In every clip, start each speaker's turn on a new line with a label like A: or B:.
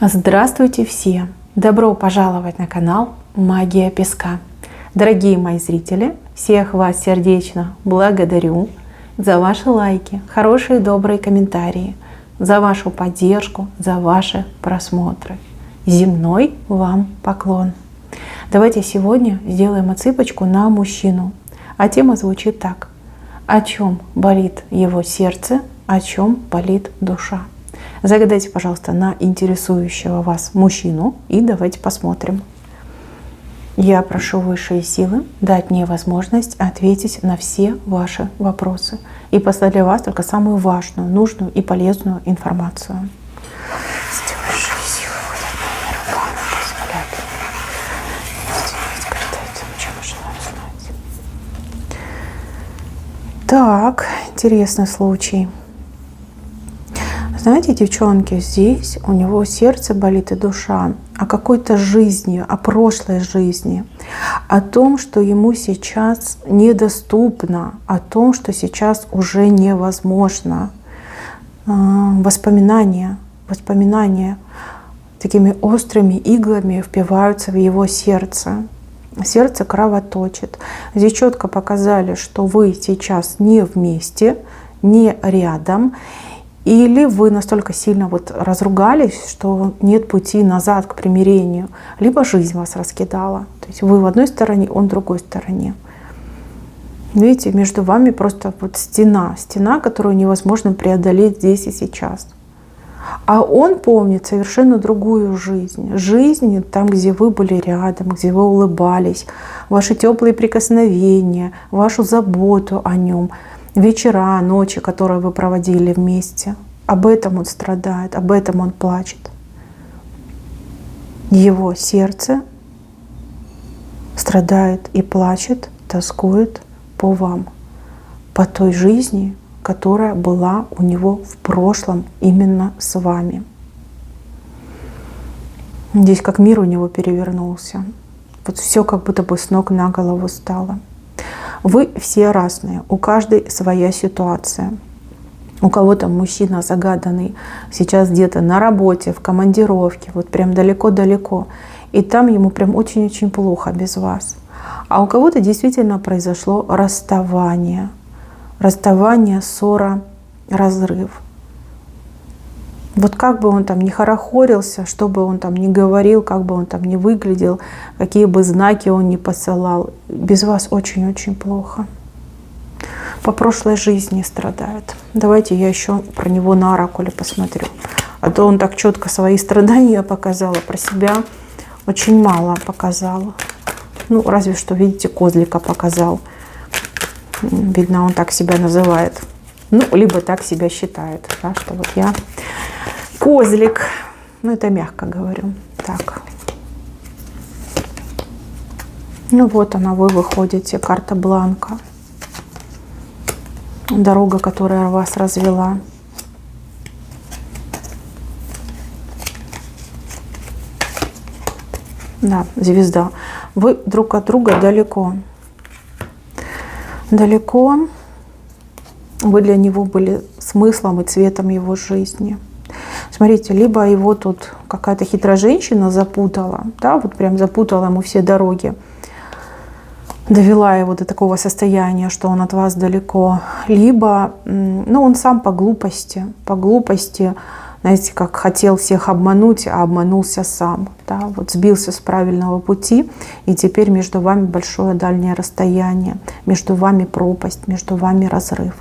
A: Здравствуйте все! Добро пожаловать на канал Магия Песка. Дорогие мои зрители, всех вас сердечно благодарю за ваши лайки, хорошие добрые комментарии, за вашу поддержку, за ваши просмотры. Земной вам поклон! Давайте сегодня сделаем отсыпочку на мужчину. А тема звучит так: о чем болит его сердце, о чем болит душа. Загадайте, пожалуйста, на интересующего вас мужчину и давайте посмотрим. Я прошу высшие силы дать мне возможность ответить на все ваши вопросы и послать для вас только самую важную, нужную и полезную информацию. Так, интересный случай. Знаете, девчонки, здесь у него сердце болит и душа о какой-то жизни, о прошлой жизни, о том, что ему сейчас недоступно, о том, что сейчас уже невозможно. Воспоминания такими острыми иглами впиваются в его сердце. Сердце кровоточит. Здесь четко показали, что вы сейчас не вместе, не рядом. Или вы настолько сильно разругались, что нет пути назад к примирению. Либо жизнь вас раскидала. То есть вы в одной стороне, он в другой стороне. Видите, между вами просто стена, которую невозможно преодолеть здесь и сейчас. А он помнит совершенно другую жизнь. Жизнь там, где вы были рядом, где вы улыбались. Ваши теплые прикосновения, вашу заботу о нем. Вечера, ночи, которые вы проводили вместе. Об этом он страдает, об этом он плачет. Его сердце страдает и плачет, тоскует по вам, по той жизни, которая была у него в прошлом именно с вами. Здесь как мир у него перевернулся. Все как будто бы с ног на голову стало. Вы все разные, у каждой своя ситуация. У кого-то мужчина загаданный сейчас где-то на работе, в командировке, прям далеко-далеко. И там ему прям очень-очень плохо без вас. А у кого-то действительно произошло расставание. Расставание, ссора, разрыв. Как бы он там ни хорохорился, что бы он там ни говорил, как бы он там ни выглядел, какие бы знаки он ни посылал, без вас очень-очень плохо. По прошлой жизни страдает. Давайте я еще про него на оракуле посмотрю. А то он так четко свои страдания показал, а про себя очень мало показал. Разве что, видите, козлика показал. Видно, он так себя называет. Либо так себя считает, да, что я козлик. Это мягко говорю. Так. Она, вы выходите, карта бланка. Дорога, которая вас развела. Да, звезда. Вы друг от друга далеко. Далеко. Вы для него были смыслом и цветом его жизни. Смотрите, либо его тут какая-то хитрая женщина запутала, да, прям запутала ему все дороги, довела его до такого состояния, что он от вас далеко. Либо, он сам по глупости, знаете, как хотел всех обмануть, а обманулся сам, да, сбился с правильного пути, и теперь между вами большое дальнее расстояние, между вами пропасть, между вами разрыв.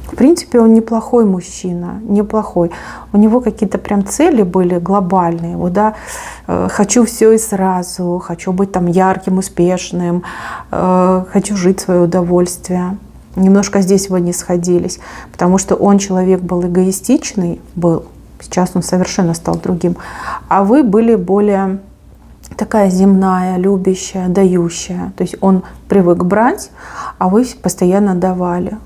A: В принципе, он неплохой мужчина, неплохой. У него какие-то прям цели были глобальные. Хочу все и сразу, хочу быть там ярким, успешным, хочу жить в свое удовольствие. Немножко здесь вы не сходились, потому что он человек был эгоистичный, сейчас он совершенно стал другим, а вы были более такая земная, любящая, дающая. То есть он привык брать, а вы постоянно давали.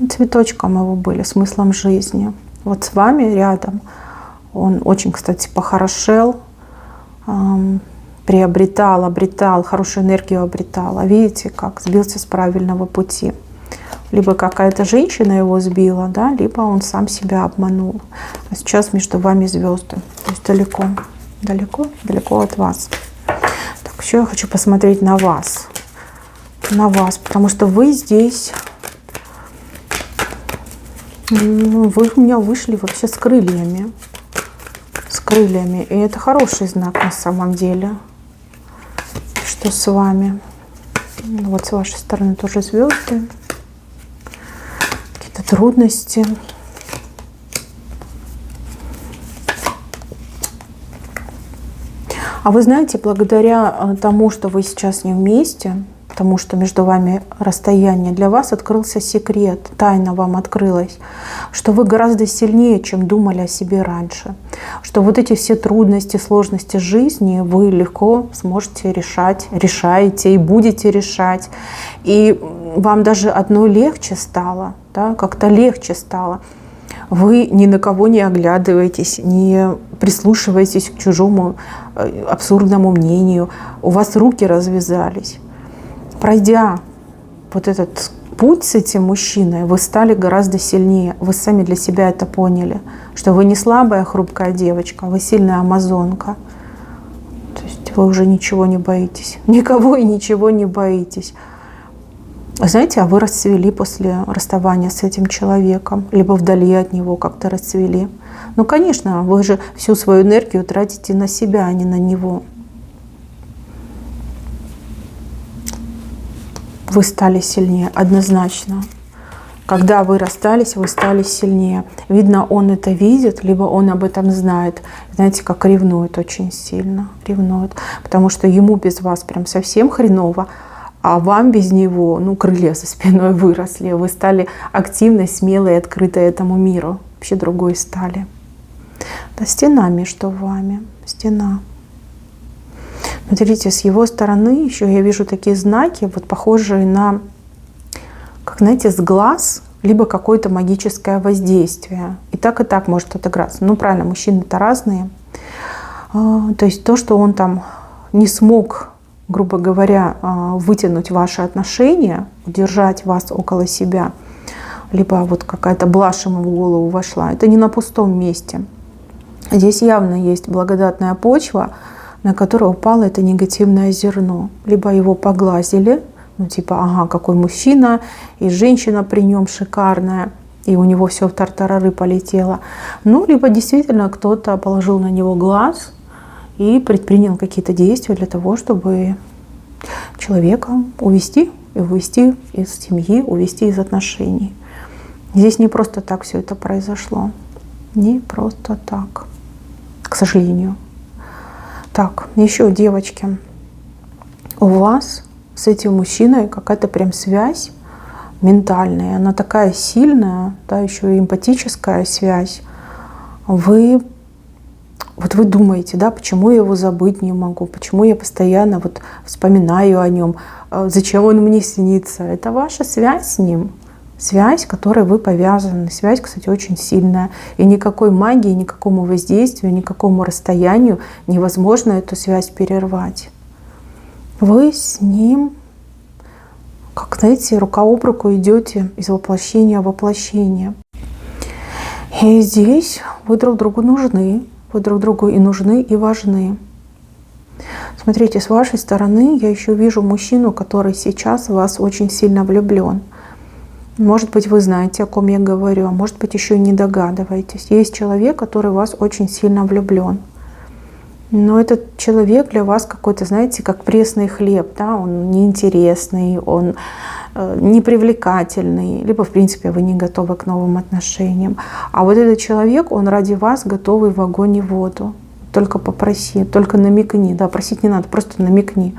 A: Цветочком его были, смыслом жизни. С вами рядом он очень, кстати, похорошел, приобретал, обретал, хорошую энергию обретал. А видите, как сбился с правильного пути. Либо какая-то женщина его сбила, да, либо он сам себя обманул. А сейчас между вами звезды. То есть далеко, далеко, далеко от вас. Так, еще я хочу посмотреть на вас. На вас, потому что вы здесь... Вы у меня вышли вообще с крыльями. С крыльями. И это хороший знак на самом деле. Что с вами? Вот с вашей стороны тоже звезды. Какие-то трудности. А вы знаете, благодаря тому, что вы сейчас не вместе, потому что между вами расстояние, для вас открылся секрет, тайна вам открылась, что вы гораздо сильнее, чем думали о себе раньше, что вот эти все трудности, сложности жизни вы легко сможете решать, решаете и будете решать. И вам даже одно легче стало, да, как-то легче стало. Вы ни на кого не оглядываетесь, не прислушиваетесь к чужому абсурдному мнению, у вас руки развязались. Пройдя вот этот путь с этим мужчиной, вы стали гораздо сильнее. Вы сами для себя это поняли, что вы не слабая, хрупкая девочка, вы сильная амазонка. То есть вы уже ничего не боитесь, никого и ничего не боитесь. Знаете, а вы расцвели после расставания с этим человеком, либо вдали от него как-то расцвели. Ну, конечно, вы же всю свою энергию тратите на себя, а не на него. Вы стали сильнее, однозначно. Когда вы расстались, вы стали сильнее. Видно, он это видит, либо он об этом знает. Знаете, как ревнует очень сильно. Ревнует. Потому что ему без вас прям совсем хреново, а вам без него, ну, крылья за спиной выросли. Вы стали активной, смелой, открытой этому миру. Вообще другой стали. Да, стена между вами. Стена. Смотрите, с его стороны еще я вижу такие знаки, вот похожие на, как, знаете, с глаз, либо какое-то магическое воздействие. И так может отыграться. Ну, правильно, мужчины-то разные. То есть то, что он там не смог, грубо говоря, вытянуть ваши отношения, удержать вас около себя, либо вот какая-то блажь ему в голову вошла, это не на пустом месте. Здесь явно есть благодатная почва, на которое упало это негативное зерно. Либо его поглазили, ну типа, ага, какой мужчина, и женщина при нем шикарная, и у него все в тартарары полетело. Ну, либо действительно кто-то положил на него глаз и предпринял какие-то действия для того, чтобы человека увести из семьи, увести из отношений. Здесь не просто так все это произошло. Не просто так, к сожалению. Так, еще, девочки, у вас с этим мужчиной какая-то прям связь ментальная, она такая сильная, да, еще и эмпатическая связь. Вы думаете, да, почему я его забыть не могу, почему я постоянно вот вспоминаю о нем, зачем он мне снится. Это ваша связь с ним. Связь, которой вы повязаны. Связь, кстати, очень сильная. И никакой магии, никакому воздействию, никакому расстоянию невозможно эту связь перервать. Вы с ним, как, знаете, рука об руку идете из воплощения в воплощение. И здесь вы друг другу нужны. Вы друг другу и нужны, и важны. Смотрите, с вашей стороны я еще вижу мужчину, который сейчас в вас очень сильно влюблен. Может быть, вы знаете, о ком я говорю, а может быть, еще и не догадываетесь. Есть человек, который в вас очень сильно влюблен. Но этот человек для вас какой-то, знаете, как пресный хлеб. Да? Он неинтересный, он непривлекательный, либо, в принципе, вы не готовы к новым отношениям. А вот этот человек, он ради вас готовый в огонь и воду. Только попроси, только намекни. Да, просить не надо, просто намекни.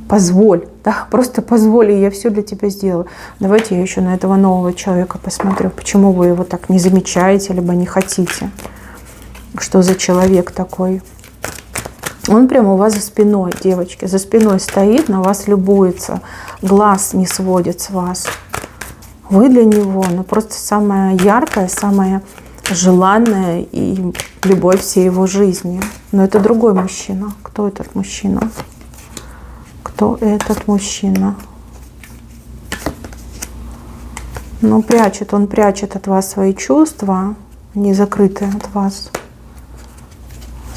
A: Позволь, да, просто позволь, и я все для тебя сделаю. Давайте я еще на этого нового человека посмотрю, почему вы его так не замечаете, либо не хотите. Что за человек такой? Он прямо у вас за спиной, девочки, за спиной стоит, на вас любуется, глаз не сводит с вас. Вы для него, ну, просто самая яркая, самая желанная и любовь всей его жизни. Но это другой мужчина. Кто этот мужчина? Кто этот мужчина? Но он прячет от вас свои чувства, не закрытые от вас.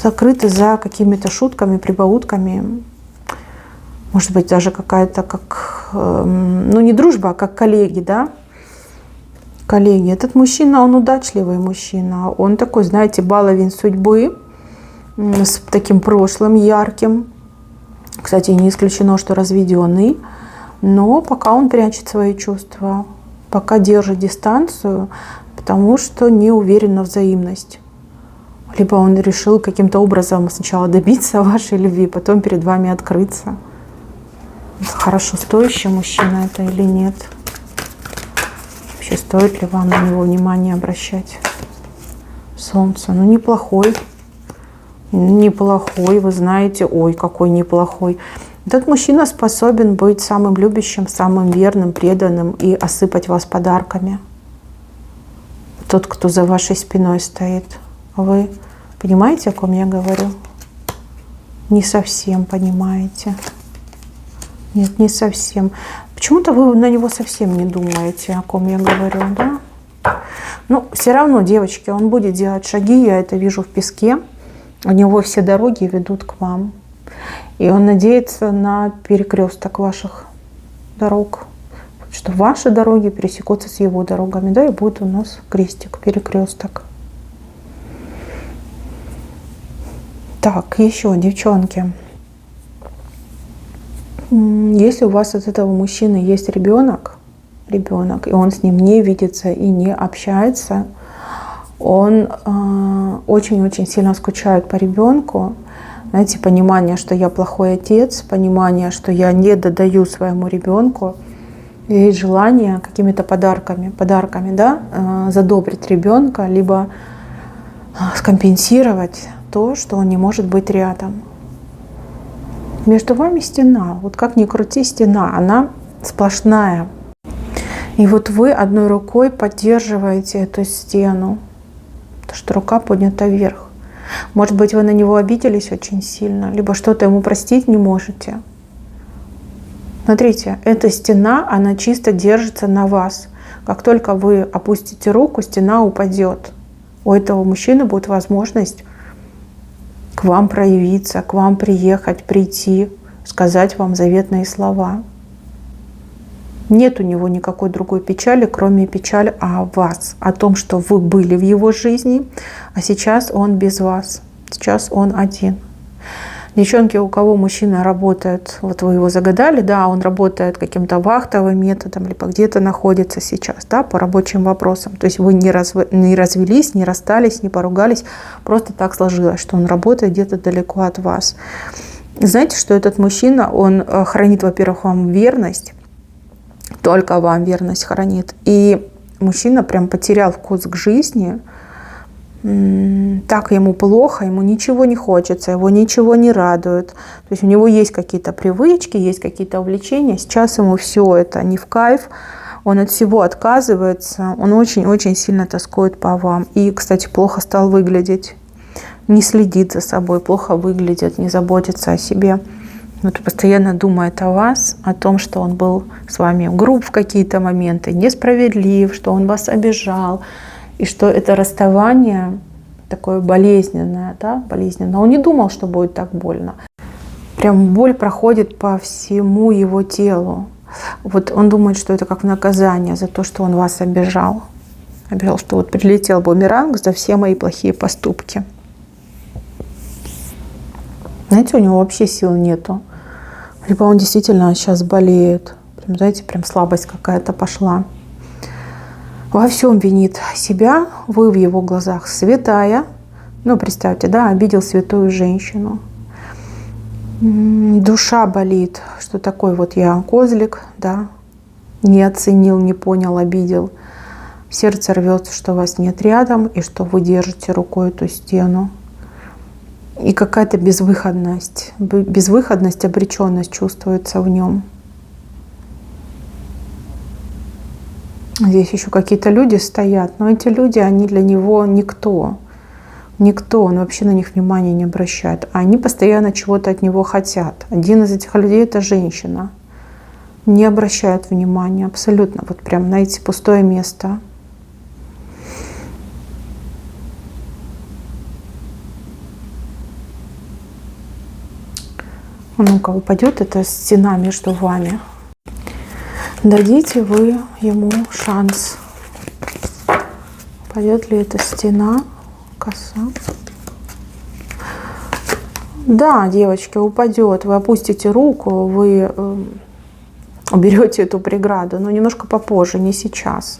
A: Закрыты за какими-то шутками, прибаутками. Может быть, даже какая-то ну не дружба, а как коллеги, да? Коллеги. Этот мужчина, он удачливый мужчина. Он такой, знаете, баловень судьбы, с таким прошлым ярким. Кстати, не исключено, что разведенный. Но пока он прячет свои чувства, пока держит дистанцию, потому что не уверен на взаимность. Либо он решил каким-то образом сначала добиться вашей любви, потом перед вами открыться. Хорошо стоящий мужчина это или нет? Вообще стоит ли вам на него внимание обращать? Солнце, ну неплохой. Неплохой, вы знаете, ой, какой неплохой. Этот мужчина способен быть самым любящим, самым верным, преданным и осыпать вас подарками. Тот, кто за вашей спиной стоит. Вы понимаете, о ком я говорю? Не совсем понимаете. Нет, не совсем. Почему-то вы на него совсем не думаете, о ком я говорю, да? Но все равно, девочки, он будет делать шаги, я это вижу в песке. У него все дороги ведут к вам. И он надеется на перекресток ваших дорог. Что ваши дороги пересекутся с его дорогами. Да, и будет у нас крестик, перекресток. Так, еще, девчонки. Если у вас от этого мужчины есть ребенок, и он с ним не видится и не общается, он очень-очень сильно скучает по ребенку. Знаете, понимание, что я плохой отец, понимание, что я не додаю своему ребенку, есть желание какими-то подарками, да, задобрить ребенка, либо скомпенсировать то, что он не может быть рядом. Между вами стена. Вот как ни крути, стена, она сплошная. И вот вы одной рукой поддерживаете эту стену, потому что рука поднята вверх. Может быть, вы на него обиделись очень сильно, либо что-то ему простить не можете. Смотрите, эта стена, она чисто держится на вас. Как только вы опустите руку, стена упадет. У этого мужчины будет возможность к вам проявиться, к вам приехать, прийти, сказать вам заветные слова. Нет у него никакой другой печали, кроме печали о вас, о том, что вы были в его жизни, а сейчас он без вас, сейчас он один. Девчонки, у кого мужчина работает, вот вы его загадали, да, он работает каким-то вахтовым методом, либо где-то находится сейчас, да, по рабочим вопросам. То есть вы не развелись, не расстались, не поругались, просто так сложилось, что он работает где-то далеко от вас. Знаете, что этот мужчина, он хранит, во-первых, вам верность, только вам верность хранит. И мужчина прям потерял вкус к жизни. Так ему плохо, ему ничего не хочется, его ничего не радует. То есть у него есть какие-то привычки, есть какие-то увлечения. Сейчас ему все это не в кайф. Он от всего отказывается. Он очень-очень сильно тоскует по вам. И, кстати, плохо стал выглядеть. Не следит за собой, плохо выглядит, не заботится о себе. Вот постоянно думает о вас, о том, что он был с вами груб в какие-то моменты, несправедлив, что он вас обижал, и что это расставание такое болезненное, да, болезненное. Он не думал, что будет так больно. Прям боль проходит по всему его телу. Вот он думает, что это как наказание за то, что он вас обижал. Обижал, что вот прилетел бумеранг за все мои плохие поступки. Знаете, у него вообще сил нету. Либо он действительно сейчас болеет. Прям, знаете, прям слабость какая-то пошла. Во всем винит себя. Вы в его глазах святая. Ну, представьте, да, обидел святую женщину. Душа болит, что такой вот я козлик, да. Не оценил, не понял, обидел. Сердце рвется, что вас нет рядом, и что вы держите рукой эту стену. И какая-то безвыходность, обреченность чувствуется в нем. Здесь еще какие-то люди стоят, но эти люди, они для него никто. Никто, он вообще на них внимания не обращает. А они постоянно чего-то от него хотят. Один из этих людей – это женщина. Не обращают внимания абсолютно. Вот прям, знаете, пустое место. Ну-ка, упадет эта стена между вами. Дадите вы ему шанс. Упадет ли эта стена? Коса. Да, девочки, упадет. Вы опустите руку, вы уберете эту преграду, но немножко попозже, не сейчас.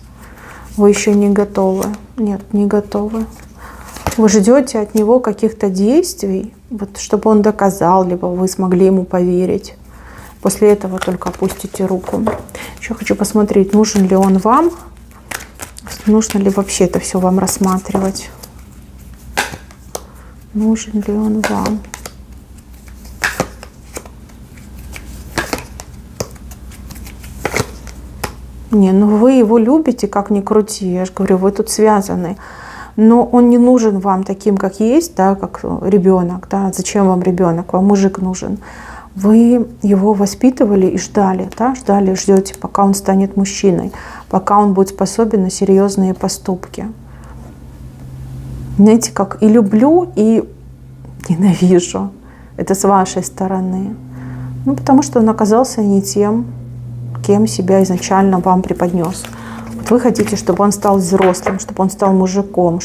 A: Вы еще не готовы. Нет, не готовы. Вы ждете от него каких-то действий, вот, чтобы он доказал, либо вы смогли ему поверить. После этого только опустите руку. Еще хочу посмотреть, нужен ли он вам, нужно ли вообще это все вам рассматривать. Нужен ли он вам? Не, ну вы его любите, как ни крути, я же говорю, вы тут связаны. Но он не нужен вам таким, как есть, да, как ребенок. Да. Зачем вам ребенок? Вам мужик нужен. Вы его воспитывали и ждали, да, ждали, ждете, пока он станет мужчиной, пока он будет способен на серьезные поступки. Знаете, как и люблю, и ненавижу. Это с вашей стороны. Ну, потому что он оказался не тем, кем себя изначально вам преподнес. Вот вы хотите, чтобы он стал взрослым, чтобы он стал мужиком,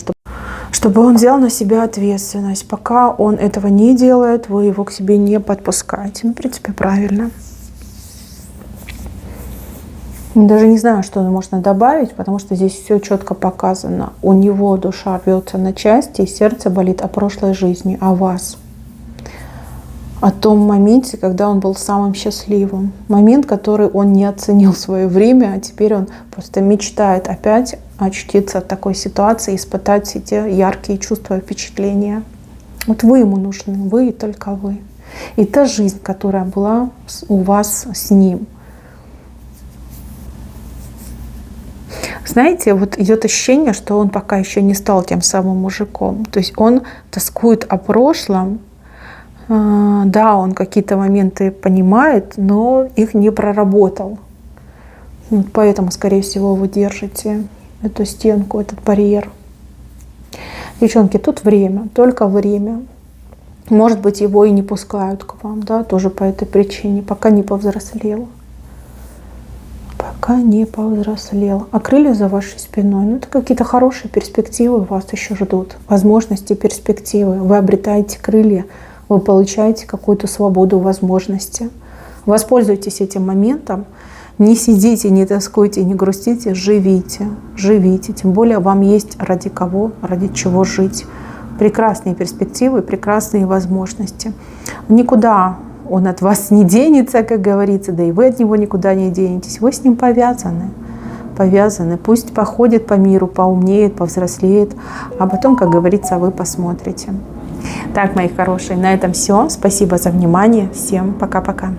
A: чтобы он взял на себя ответственность. Пока он этого не делает, вы его к себе не подпускаете. Ну, в принципе, правильно. Даже не знаю, что можно добавить, потому что здесь все четко показано. У него душа рвется на части, и сердце болит о прошлой жизни, о вас. О том моменте, когда он был самым счастливым. Момент, который он не оценил в свое время, а теперь он просто мечтает опять очутиться в такой ситуации, испытать все те яркие чувства и впечатления. Вот вы ему нужны, вы и только вы. И та жизнь, которая была у вас с ним. Знаете, вот идет ощущение, что он пока еще не стал тем самым мужиком. То есть он тоскует о прошлом. Да, он какие-то моменты понимает, но их не проработал. Поэтому, скорее всего, вы держите эту стенку, этот барьер. Девчонки, тут время, только время. Может быть, его и не пускают к вам, да, тоже по этой причине, пока не повзрослел. Пока не повзрослел. А крылья за вашей спиной, ну, это какие-то хорошие перспективы вас еще ждут. Возможности, перспективы. Вы обретаете крылья. Вы получаете какую-то свободу, возможности. Воспользуйтесь этим моментом. Не сидите, не тоскуйте, не грустите, живите, живите. Тем более вам есть ради кого, ради чего жить. Прекрасные перспективы, прекрасные возможности. Никуда он от вас не денется, как говорится, да и вы от него никуда не денетесь. Вы с ним повязаны. Повязаны. Пусть походит по миру, поумнеет, повзрослеет, а потом, как говорится, вы посмотрите. Так, мои хорошие, на этом все. Спасибо за внимание. Всем пока-пока.